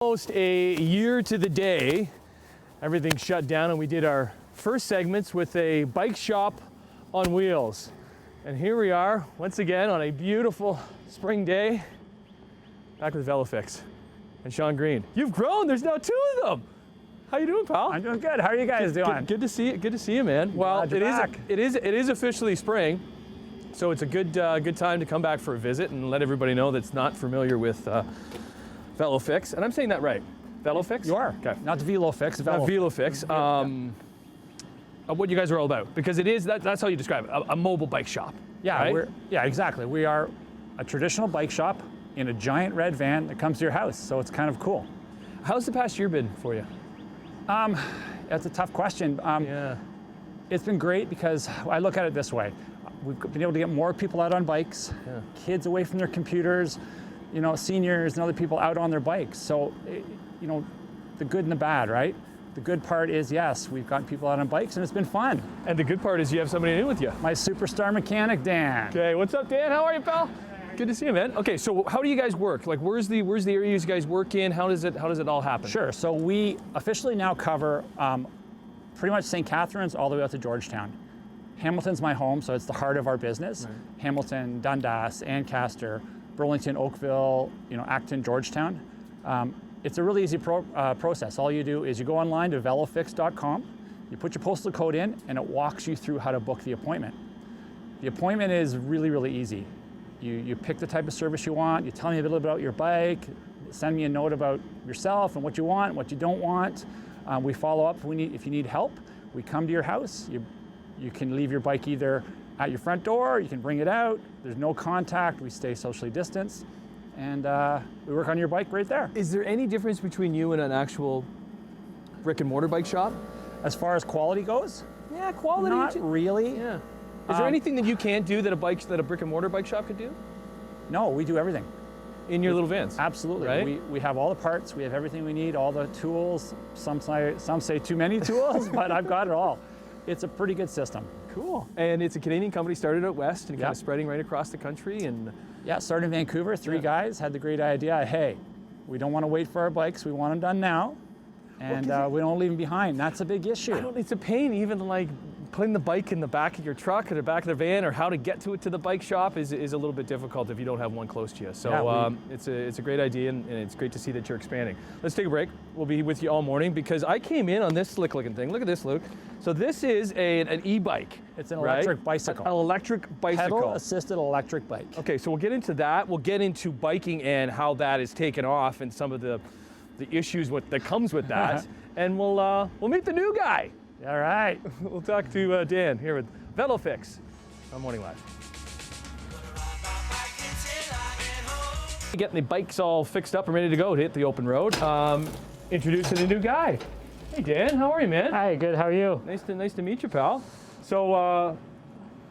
Almost a year to the day, everything shut down and we did our first segments with a bike shop on wheels. And here we are, once again, on a beautiful spring day, back with Velofix and Sean Green. You've grown, there's now two of them. How you doing, pal? I'm doing good. How are you guys doing? Good to see you. Good to see you, man. Well, it is officially spring, so it's a good time to come back for a visit and let everybody know that's not familiar with Velofix. And I'm saying that right. Velofix? You are. Okay. Not Velofix. Not Velofix. What you guys are all about, because it is that's how you describe it, a mobile bike shop. Yeah. Right? Exactly. We are a traditional bike shop in a giant red van that comes to your house, so it's kind of cool. How's the past year been for you? That's a tough question. Yeah. It's been great because I look at it this way. We've been able to get more people out on bikes, kids away from their computers, seniors and other people out on their bikes. So, the good and the bad, right? The good part is, yes, we've gotten people out on bikes and it's been fun. And the good part is you have somebody in with you. My superstar mechanic, Dan. Okay, what's up, Dan? How are you, pal? Good to see you, man. Okay, so how do you guys work? Like, where's the area you guys work in? How does it all happen? Sure. So we officially now cover pretty much St. Catharines all the way out to Georgetown. Hamilton's my home, so it's the heart of our business. Right. Hamilton, Dundas, Ancaster, Burlington, Oakville, Acton, Georgetown. It's a really easy process. All you do is you go online to velofix.com, you put your postal code in, and it walks you through how to book the appointment. The appointment is really, really easy. You pick the type of service you want, you tell me a little bit about your bike, send me a note about yourself and what you want, what you don't want. We follow up if you need help. We come to your house. You can leave your bike either at your front door, you can bring it out. There's no contact, we stay socially distanced, and we work on your bike right there. Is there any difference between you and an actual brick and mortar bike shop? As far as quality goes? Yeah, quality. Not really. Yeah. Is there anything that you can't do that a brick and mortar bike shop could do? No, we do everything. In your little vans? Absolutely. Right? We have all the parts, we have everything we need, all the tools. Some say too many tools, but I've got it all. It's a pretty good system. Cool. And it's a Canadian company, started out west and kind of spreading right across the country. And yeah, started in Vancouver. Three guys had the great idea, hey, we don't want to wait for our bikes, we want them done now. And we don't leave them behind. That's a big issue. It's a pain, even like putting the bike in the back of your truck or the back of the van, or how to get to it to the bike shop is a little bit difficult if you don't have one close to you. So it's a great idea, and it's great to see that you're expanding. Let's take a break. We'll be with you all morning because I came in on this slick looking thing. Look at this, Luke. So this is an e-bike. It's an electric bicycle. An electric bicycle. Pedal-assisted electric bike. Okay, so we'll get into that. We'll get into biking and how that is taken off and some of the issues that comes with that. And we'll meet the new guy. All right. We'll talk to Dan here with Velofix on Morning Live. Getting the bikes all fixed up and ready to go to hit the open road. Introducing a new guy. Hey Dan, how are you, man? Hi, good. How are you? Nice to meet you, pal. So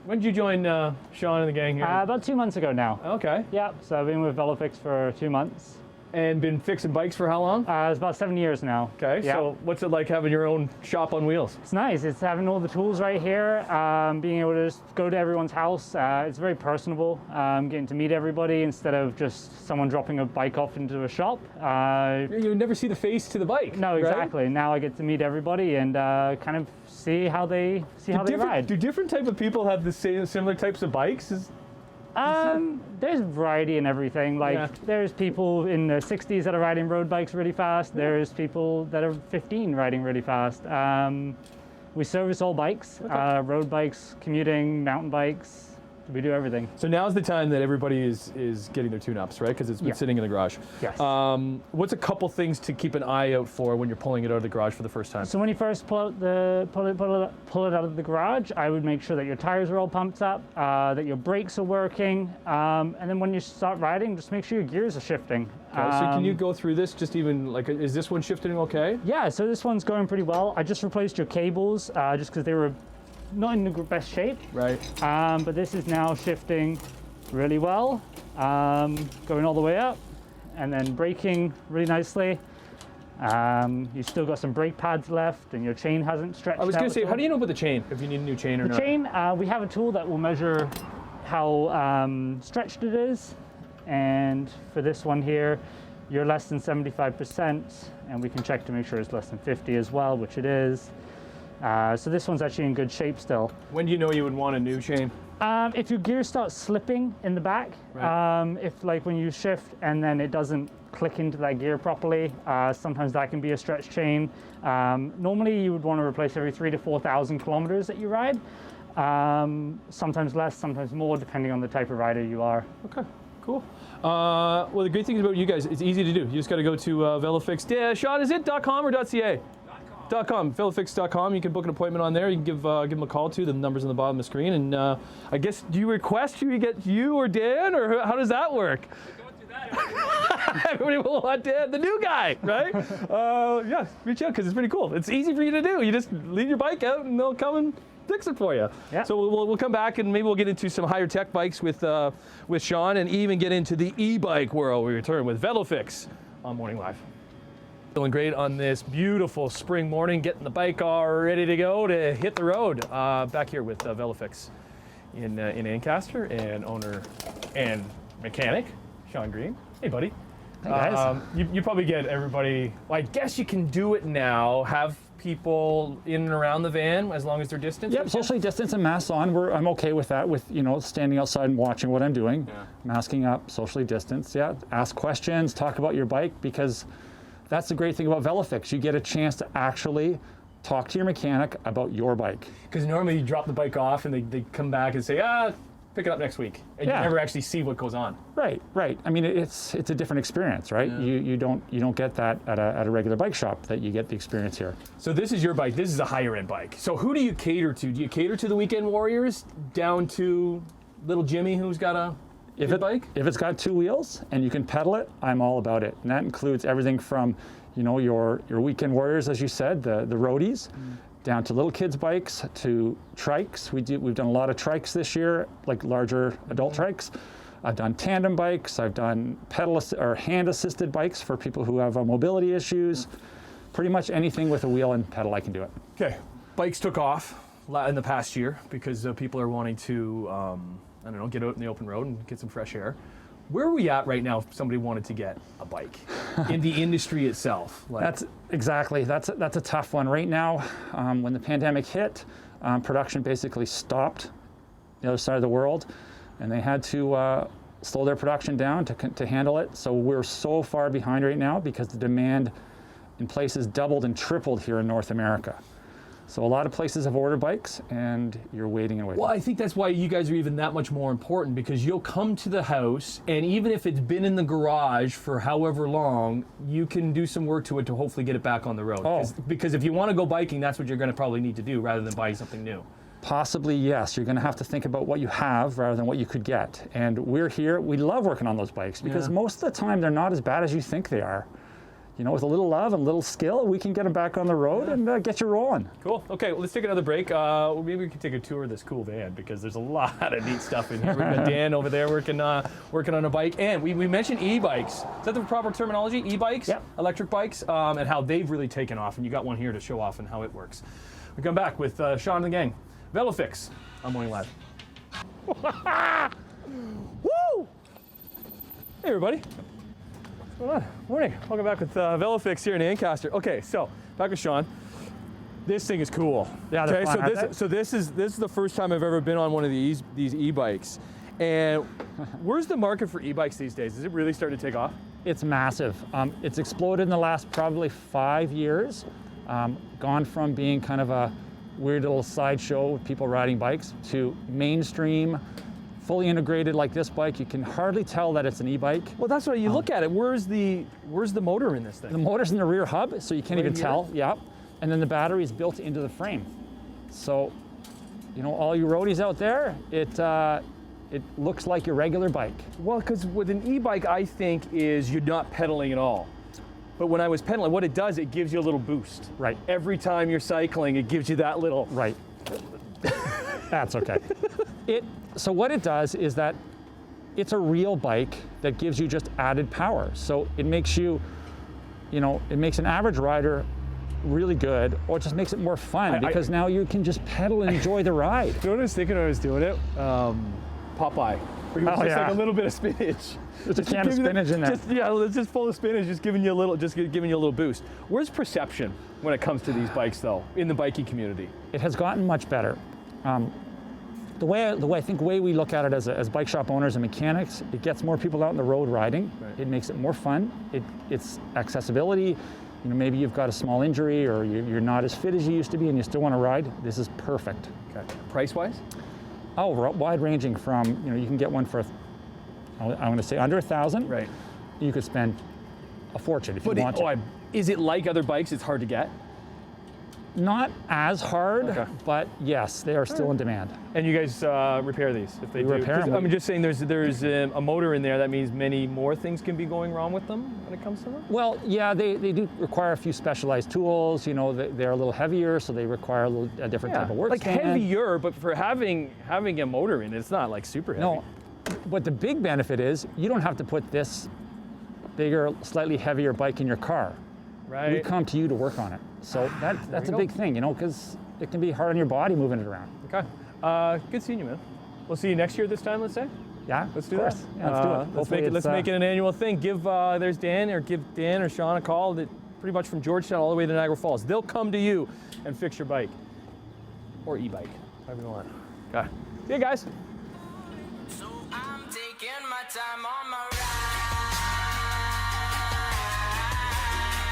when did you join Sean and the gang here? About 2 months ago now. Okay. Yeah, so I've been with Velofix for 2 months. And been fixing bikes for how long? It's about 7 years now. Okay, yeah. So what's it like having your own shop on wheels? It's nice. It's having all the tools right here, being able to just go to everyone's house. It's very personable, getting to meet everybody instead of just someone dropping a bike off into a shop. You would never see the face to the bike. No, exactly. Right? Now I get to meet everybody and kind of see how they ride. Do different type of people have the same similar types of bikes? There's variety in everything. There's people in their 60s that are riding road bikes really fast. There's people that are 15 riding really fast. We service all bikes, road bikes, commuting, mountain bikes. We do everything. So now's the time that everybody is getting their tune-ups, right? Because it's been sitting in the garage. Yes. What's a couple things to keep an eye out for when you're pulling it out of the garage for the first time? So when you first pull it out of the garage, I would make sure that your tires are all pumped up, that your brakes are working, and then when you start riding, just make sure your gears are shifting. Okay, so can you go through this? Just even is this one shifting okay? Yeah. So this one's going pretty well. I just replaced your cables just because they were not in the best shape. Right. But this is now shifting really well, going all the way up and then braking really nicely. You've still got some brake pads left and your chain hasn't stretched out. I was going to say, how do you know about the chain, if you need a new chain or not? The chain, we have a tool that will measure how stretched it is. And for this one here, you're less than 75%, and we can check to make sure it's less than 50 as well, which it is. So this one's actually in good shape still. When do you know you would want a new chain? If your gear starts slipping in the back, Right. if like when you shift and then it doesn't click into that gear properly, sometimes that can be a stretch chain. Normally you would want to replace every 3,000 to 4,000 kilometers that you ride. Sometimes less, sometimes more, depending on the type of rider you are. Okay, cool. Well, the great thing is about you guys, it's easy to do. You just got to go to Velofix. Sean, is it .com or .ca? .com, velofix.com. You can book an appointment on there. You can give them a call too. The number's on the bottom of the screen. And I guess, do you request you get you or Dan, or how does that work? Don't do that. Everybody will want Dan, the new guy, right? Yeah, reach out because it's pretty cool. It's easy for you to do. You just leave your bike out and they'll come and fix it for you. Yeah. So we'll come back and maybe we'll get into some higher tech bikes with Sean, and even get into the e-bike world. We return with Velofix on Morning Live. Feeling great on this beautiful spring morning, getting the bike all ready to go to hit the road. Back here with Velofix in Ancaster, and owner and mechanic Sean Green. Hey, buddy. Hey, guys. You probably get everybody. Well, I guess you can do it now. Have people in and around the van as long as they're distant. Yep, socially distance and masks on. I'm okay with that. With standing outside and watching what I'm doing, masking up, socially distanced. Yeah, ask questions, talk about your bike, because that's the great thing about Velofix. You get a chance to actually talk to your mechanic about your bike. Because normally you drop the bike off and they come back and say, pick it up next week, and you never actually see what goes on. Right. I mean, it's a different experience, right? Yeah. You don't get that at a regular bike shop, that you get the experience here. So this is your bike. This is a higher end bike. So who do you cater to? Do you cater to the weekend warriors, down to little Jimmy who's got a bike? If it's got two wheels and you can pedal it, I'm all about it. And that includes everything from, your weekend warriors, as you said, the roadies, down to little kids' bikes, to trikes. We've done a lot of trikes this year, like larger adult trikes. I've done tandem bikes. I've done hand-assisted bikes for people who have mobility issues. Pretty much anything with a wheel and pedal, I can do it. Okay, bikes took off in the past year because people are wanting to, get out in the open road and get some fresh air. Where are we at right now if somebody wanted to get a bike in the industry itself? That's a tough one. Right now, when the pandemic hit, production basically stopped the other side of the world, and they had to slow their production down to handle it. So we're so far behind right now because the demand in places doubled and tripled here in North America. So a lot of places have ordered bikes, and you're waiting and waiting. Well, I think that's why you guys are even that much more important, because you'll come to the house, and even if it's been in the garage for however long, you can do some work to it to hopefully get it back on the road. Oh. Because if you want to go biking, that's what you're going to probably need to do rather than buying something new. Possibly, yes. You're going to have to think about what you have rather than what you could get. And we're here. We love working on those bikes because most of the time they're not as bad as you think they are. With a little love and a little skill, we can get them back on the road and get you rolling. Cool. Okay, well, let's take another break. Maybe we can take a tour of this cool van, because there's a lot of neat stuff in here. We've got Dan over there working on a bike. And we mentioned e-bikes. Is that the proper terminology? E-bikes? Yep. Electric bikes, and how they've really taken off. And you got one here to show off and how it works. We come back with Sean and the gang. Velofix on Morning Live. Woo! Hey, everybody. What's going on? Morning. Welcome back with Velofix here in Ancaster. Okay, so back with Sean. This thing is cool. Yeah, they're fun, aren't they? So this is the first time I've ever been on one of these e-bikes. And where's the market for e-bikes these days? Is it really starting to take off? It's massive. It's exploded in the last probably 5 years. Gone from being kind of a weird little sideshow with people riding bikes to mainstream, fully integrated like this bike. You can hardly tell that it's an e-bike. Well, that's why you look at it. Where's the motor in this thing? The motor's in the rear hub, so you can't even tell. Yeah. And then the battery is built into the frame. So, all you roadies out there, it looks like your regular bike. Well, because with an e-bike, I think is you're not pedaling at all. But when I was pedaling, what it does, it gives you a little boost. Right. Every time you're cycling, it gives you that little. Right. That's okay. So what it does is that it's a real bike that gives you just added power. So it makes you, it makes an average rider really good, or it just makes it more fun now you can just pedal and enjoy the ride. You know what I was thinking when I was doing it? Popeye. Or just yeah. like a little bit of spinach. There's a can of spinach in there. It's just full of spinach, just giving you a little boost. Where's perception when it comes to these bikes, though, in the biking community? It has gotten much better. The way we look at it as bike shop owners and mechanics, it gets more people out on the road riding. Right. It makes it more fun. It's accessibility. You know, maybe you've got a small injury or you're not as fit as you used to be and you still want to ride. This is perfect. Okay. Price-wise? Oh, wide ranging from, you know, you can get one for, I'm going to say under 1,000. Right. You could spend a fortune if you want to. Is it like other bikes? It's hard to get? Not as hard, Okay. but yes, they are still in demand. And you guys repair these if they do? repair them. I'm just saying there's a motor in there. That means many more things can be going wrong with them when it comes to them? Well, yeah, they do require a few specialized tools. You know, they're a little heavier, so they require a different type of work like stand. heavier, but for having a motor in it, it's not like super heavy. No, but the big benefit is you don't have to put this bigger, slightly heavier bike in your car. Right. We come to you to work on it. So that's a go. big thing, you know, because it can be hard on your body moving it around. Okay. Good seeing you, man. We'll see you next year this time, let's say. Yeah, Let's do of that. course. Yeah, let's do it. Hopefully Let's make it an annual thing. Give there's Dan, or give Dan or Sean a call. That pretty much from Georgetown all the way to Niagara Falls. They'll come to you and fix your bike or e-bike, however you want. Okay. See you guys. So I'm taking my time on my